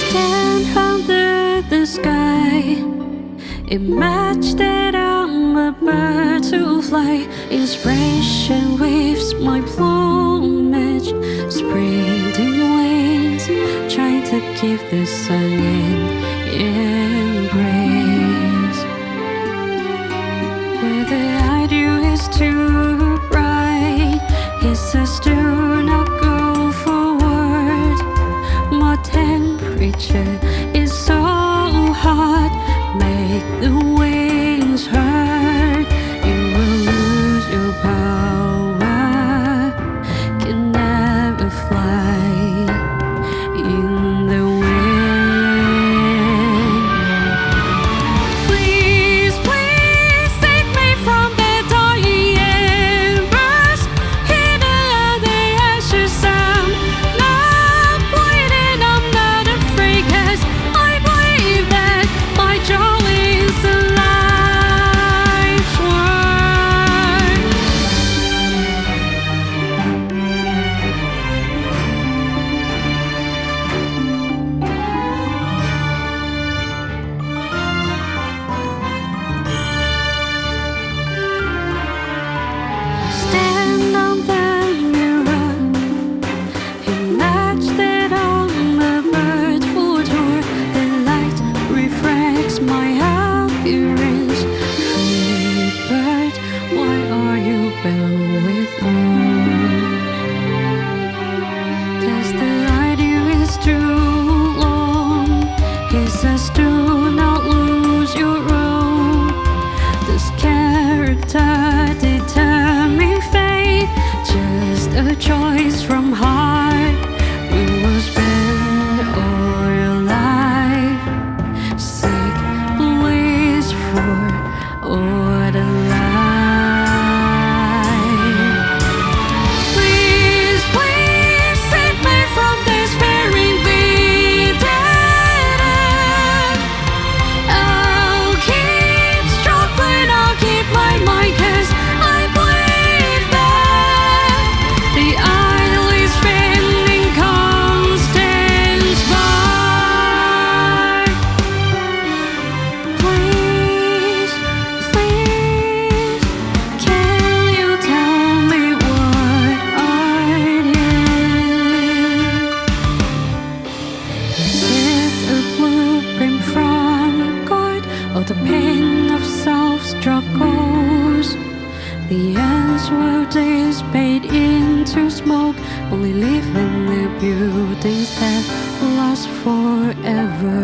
Stand under the sky. Imagine that I'm a bird to fly. Inspiration weaves my plumage, spreading wings, trying to give the sun an embrace. Where the ideal is too bright, he says do not go forward. My temperature is so hot, make the wings hurt. You will lose your power, can never fly in the wind. Please, please save me from the dying embers. Hidden under the ashes, I'm not bleeding, I'm not afraid, 'cause I believe that my joy is the life's work. Stand on the mirror, imagine that I'm a bird for tour. The light refracts my appearance. Free bird, why are you bound with thorns? 'Cause the idea is too long. He says do not lose your own. This character determine fate, just a choice from heart. We will spend all your life, seek bliss for all the life. Please, please save me from despairing bleeding. I'll keep struggling, I'll keep my mind, 'cause I believe that the idol is spinning constant spark. Please, please, can you tell me what art is? Is it a blueprint from God, or the pain of self-struggles? The ends will dissipate into smoke, only leaving the buildings that last forever.